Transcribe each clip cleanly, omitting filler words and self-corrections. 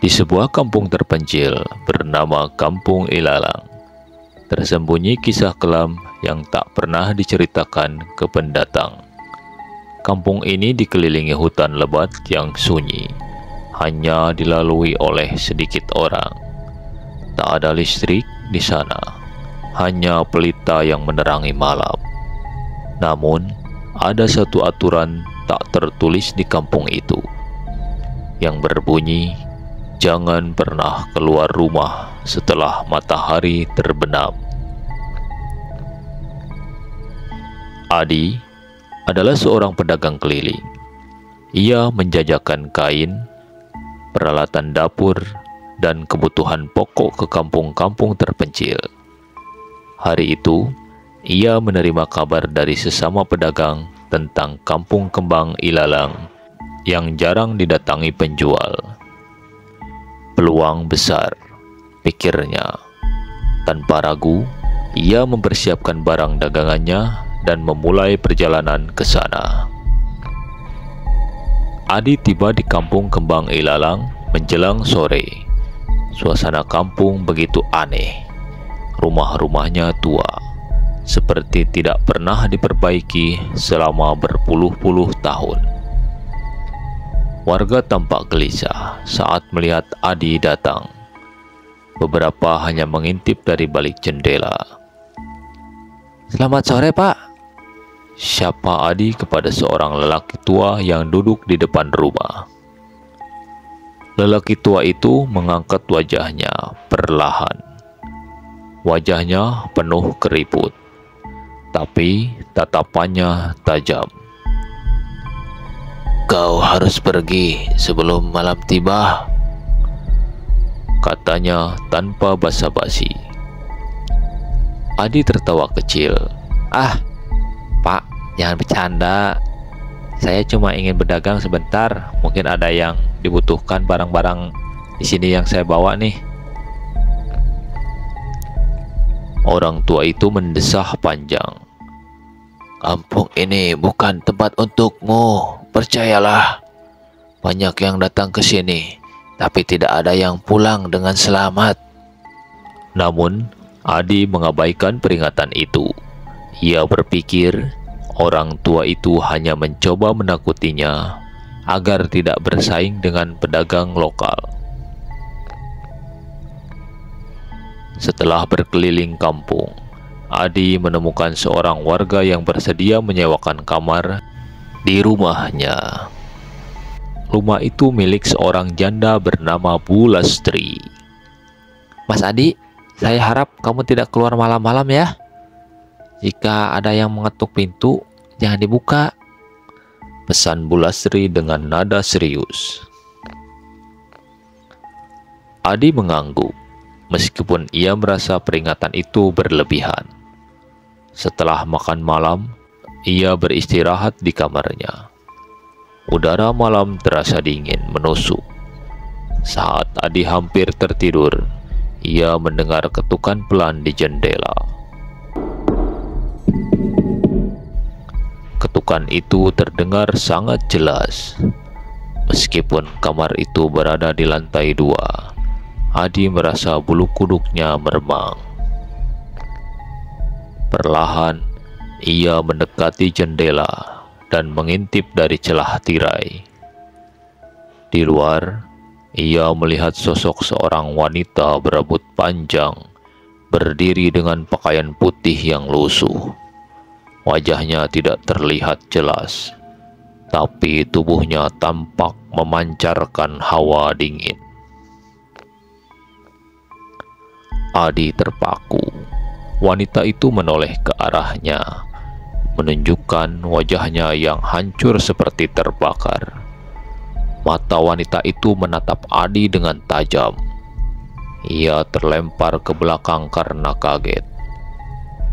Di sebuah kampung terpencil bernama Kampung Ilalang, tersembunyi kisah kelam yang tak pernah diceritakan ke pendatang. Kampung ini dikelilingi hutan lebat yang sunyi, hanya dilalui oleh sedikit orang. Tak ada listrik di sana, hanya pelita yang menerangi malam. Namun, ada satu aturan tak tertulis di kampung itu, yang berbunyi, jangan pernah keluar rumah setelah matahari terbenam. Adi adalah seorang pedagang keliling. Ia menjajakan kain, peralatan dapur, dan kebutuhan pokok ke kampung-kampung terpencil. Hari itu, ia menerima kabar dari sesama pedagang tentang kampung kembang Ilalang yang jarang didatangi penjual. Peluang besar, pikirnya. Tanpa ragu, ia mempersiapkan barang dagangannya dan memulai perjalanan ke sana. Adi tiba di kampung kembang Ilalang menjelang sore. Suasana kampung begitu aneh. Rumah-rumahnya tua, seperti tidak pernah diperbaiki selama berpuluh-puluh tahun. Warga tampak gelisah saat melihat Adi datang. Beberapa hanya mengintip dari balik jendela. "Selamat sore, Pak," sapa Adi kepada seorang lelaki tua yang duduk di depan rumah. Lelaki tua itu mengangkat wajahnya perlahan. Wajahnya penuh keriput, tapi tatapannya tajam. "Kau harus pergi sebelum malam tiba," katanya tanpa basa-basi. Adi tertawa kecil. "Ah, Pak, jangan bercanda. Saya cuma ingin berdagang sebentar. Mungkin ada yang dibutuhkan barang-barang di sini yang saya bawa nih." Orang tua itu mendesah panjang. "Kampung ini bukan tempat untukmu, percayalah. Banyak yang datang ke sini, tapi tidak ada yang pulang dengan selamat." Namun, Adi mengabaikan peringatan itu. Ia berpikir orang tua itu hanya mencoba menakutinya agar tidak bersaing dengan pedagang lokal. Setelah berkeliling kampung, Adi menemukan seorang warga yang bersedia menyewakan kamar di rumahnya. Rumah itu milik seorang janda bernama Bu Lastri. "Mas Adi, saya harap kamu tidak keluar malam-malam ya. Jika ada yang mengetuk pintu, jangan dibuka," pesan Bu Lastri dengan nada serius. Adi mengangguk, meskipun ia merasa peringatan itu berlebihan. Setelah makan malam, ia beristirahat di kamarnya. Udara malam terasa dingin menusuk. Saat Adi hampir tertidur, ia mendengar ketukan pelan di jendela. Ketukan itu terdengar sangat jelas. Meskipun kamar itu berada di lantai 2, Adi merasa bulu kuduknya meremang. Perlahan, ia mendekati jendela dan mengintip dari celah tirai. Di luar, ia melihat sosok seorang wanita berambut panjang, berdiri dengan pakaian putih yang lusuh. Wajahnya tidak terlihat jelas, tapi tubuhnya tampak memancarkan hawa dingin. Adi terpaku. Wanita itu menoleh ke arahnya, menunjukkan wajahnya yang hancur seperti terbakar. Mata wanita itu menatap Adi dengan tajam. Ia terlempar ke belakang karena kaget.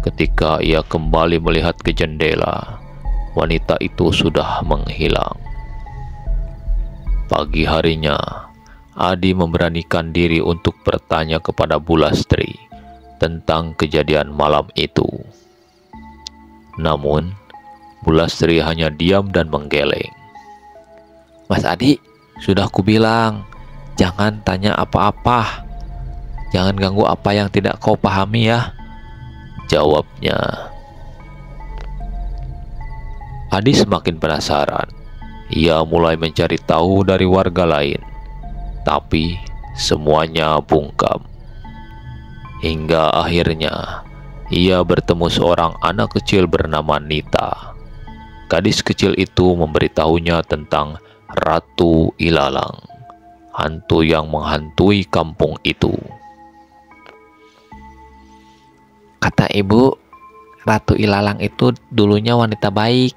Ketika ia kembali melihat ke jendela, wanita itu sudah menghilang. Pagi harinya, Adi memberanikan diri untuk bertanya kepada Bu Lastri tentang kejadian malam itu. Namun, Bulastri hanya diam dan menggeleng. Mas Adi, sudah kubilang, jangan tanya apa-apa. Jangan ganggu apa yang tidak kau pahami ya, jawabnya. Adi semakin penasaran. Ia mulai mencari tahu dari warga lain, tapi semuanya bungkam. Hingga akhirnya ia bertemu seorang anak kecil bernama Nita. Gadis kecil itu memberitahunya tentang Ratu Ilalang, hantu yang menghantui kampung itu. Kata ibu, Ratu Ilalang itu dulunya wanita baik,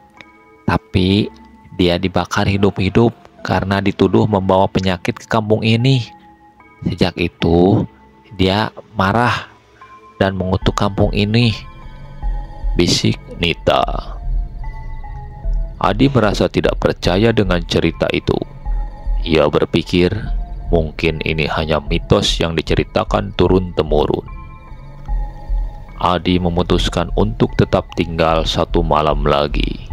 tapi dia dibakar hidup-hidup karena dituduh membawa penyakit ke kampung ini. Sejak itu, dia marah dan mengutuk kampung ini, bisik Nita. Adi merasa tidak percaya dengan cerita itu. Ia berpikir mungkin ini hanya mitos yang diceritakan turun-temurun. Adi memutuskan untuk tetap tinggal 1 malam lagi.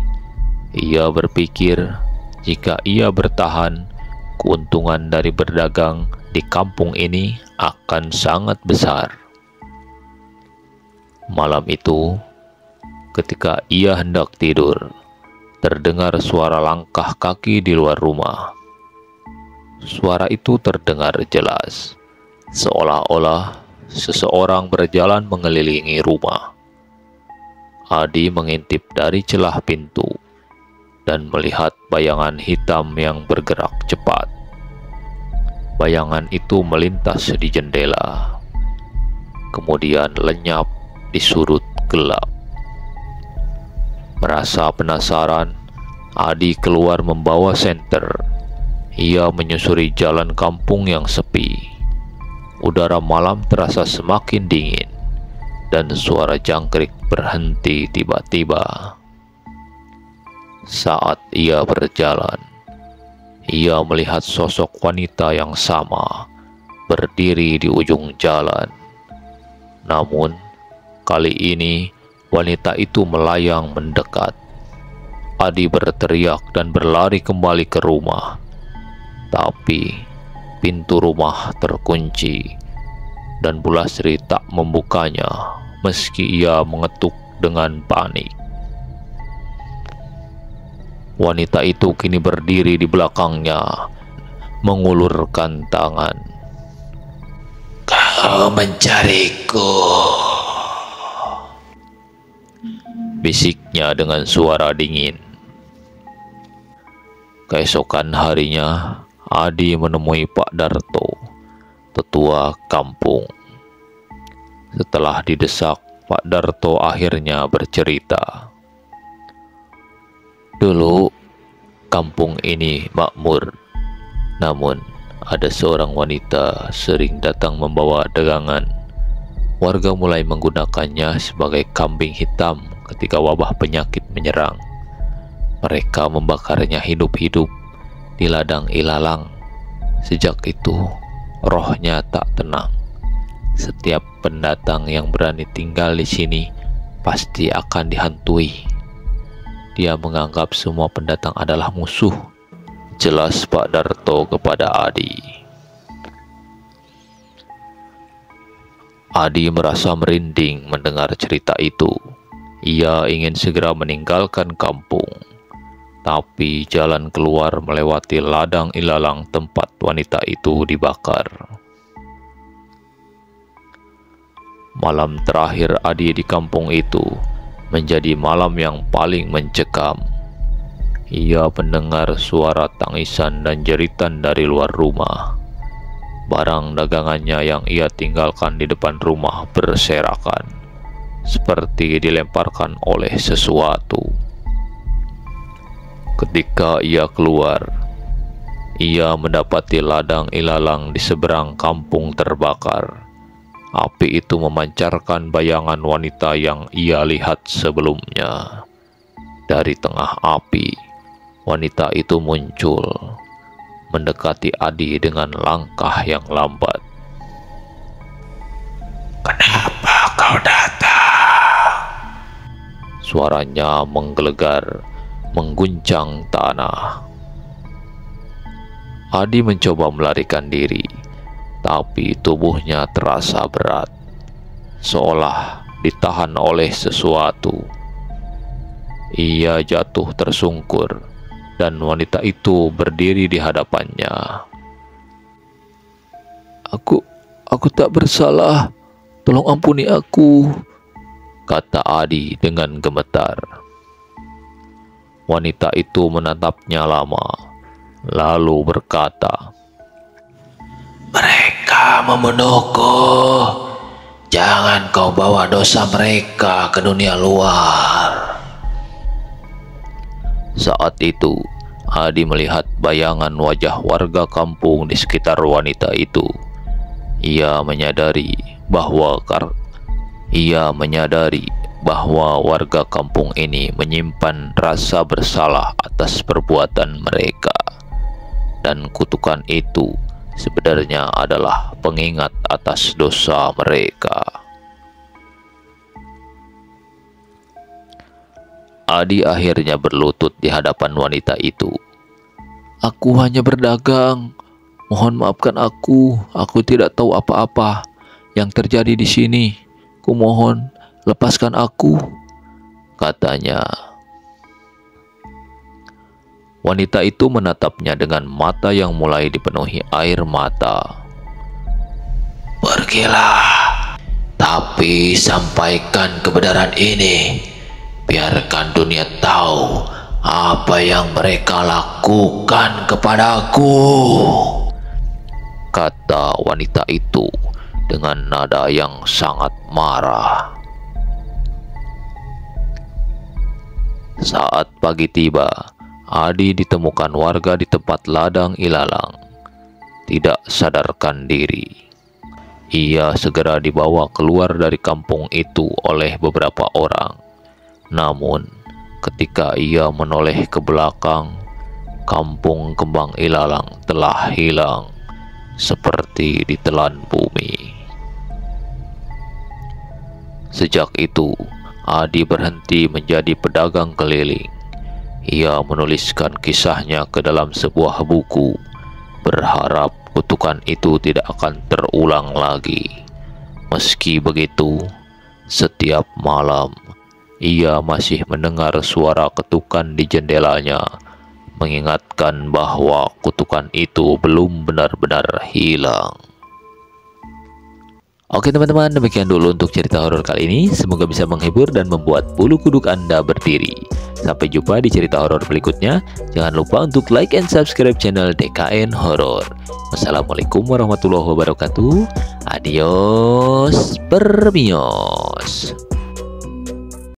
Ia berpikir jika ia bertahan, keuntungan dari berdagang di kampung ini akan sangat besar. Malam itu, ketika ia hendak tidur, terdengar suara langkah kaki di luar rumah. Suara itu terdengar jelas, seolah-olah seseorang berjalan mengelilingi rumah. Adi mengintip dari celah pintu dan melihat bayangan hitam yang bergerak cepat. Bayangan itu melintas di jendela, kemudian lenyap di sudut gelap. Merasa penasaran, Adi keluar membawa senter. Ia menyusuri jalan kampung yang sepi. Udara malam terasa semakin dingin, dan suara jangkrik berhenti tiba-tiba. Saat ia berjalan, ia melihat sosok wanita yang sama berdiri di ujung jalan. Namun, kali ini wanita itu melayang mendekat. Adi berteriak dan berlari kembali ke rumah. Tapi pintu rumah terkunci dan Bulastri tak membukanya meski ia mengetuk dengan panik. Wanita itu kini berdiri di belakangnya, mengulurkan tangan. Kau mencariku, bisiknya dengan suara dingin. Keesokan harinya, Adi menemui Pak Darto, tetua kampung. Setelah didesak, Pak Darto akhirnya bercerita. Dulu, kampung ini makmur. Namun, ada seorang wanita sering datang membawa dagangan. Warga mulai menggunakannya sebagai kambing hitam ketika wabah penyakit menyerang. Mereka membakarnya hidup-hidup di ladang ilalang. Sejak itu, rohnya tak tenang. Setiap pendatang yang berani tinggal di sini pasti akan dihantui. Dia menganggap semua pendatang adalah musuh, jelas Pak Darto kepada Adi. Adi merasa merinding mendengar cerita itu. Ia ingin segera meninggalkan kampung, tapi jalan keluar melewati ladang ilalang tempat wanita itu dibakar. Malam terakhir Adi di kampung itu menjadi malam yang paling mencekam. Ia mendengar suara tangisan dan jeritan dari luar rumah. Barang dagangannya yang ia tinggalkan di depan rumah berserakan, seperti dilemparkan oleh sesuatu. Ketika ia keluar, ia mendapati ladang ilalang di seberang kampung terbakar. Api itu memancarkan bayangan wanita yang ia lihat sebelumnya. Dari tengah api, wanita itu muncul, mendekati Adi dengan langkah yang lambat. Kenapa kau datang? Suaranya menggelegar, mengguncang tanah. Adi mencoba melarikan diri, tapi tubuhnya terasa berat, seolah ditahan oleh sesuatu. Ia jatuh tersungkur, dan wanita itu berdiri di hadapannya. Aku tak bersalah, tolong ampuni aku, kata Adi dengan gemetar. Wanita itu menatapnya lama, lalu berkata, "Mereka membunuhku. Jangan kau bawa dosa mereka ke dunia luar." Saat itu, Adi melihat bayangan wajah warga kampung di sekitar wanita itu. Ia menyadari bahwa warga kampung ini menyimpan rasa bersalah atas perbuatan mereka, dan kutukan itu sebenarnya adalah pengingat atas dosa mereka. Adi akhirnya berlutut di hadapan wanita itu. "Aku hanya berdagang. Mohon maafkan aku tidak tahu apa-apa yang terjadi di sini. Kumohon, lepaskan aku," katanya. Wanita itu menatapnya dengan mata yang mulai dipenuhi air mata. "Pergilah, tapi sampaikan kebenaran ini. Biarkan dunia tahu apa yang mereka lakukan kepadaku," kata wanita itu dengan nada yang sangat marah. Saat pagi tiba, Adi ditemukan warga di tempat ladang ilalang, tidak sadarkan diri. Ia segera dibawa keluar dari kampung itu oleh beberapa orang. Namun, ketika ia menoleh ke belakang, kampung Kembang Ilalang telah hilang seperti ditelan bumi. Sejak itu, Adi berhenti menjadi pedagang keliling. Ia menuliskan kisahnya ke dalam sebuah buku, berharap kutukan itu tidak akan terulang lagi. Meski begitu, setiap malam ia masih mendengar suara ketukan di jendelanya, mengingatkan bahwa kutukan itu belum benar-benar hilang. Oke teman-teman, demikian dulu untuk cerita horor kali ini. Semoga bisa menghibur dan membuat bulu kuduk Anda berdiri. Sampai jumpa di cerita horor berikutnya. Jangan lupa untuk like and subscribe channel DKN Horor. Wassalamualaikum warahmatullahi wabarakatuh. Adios, permios.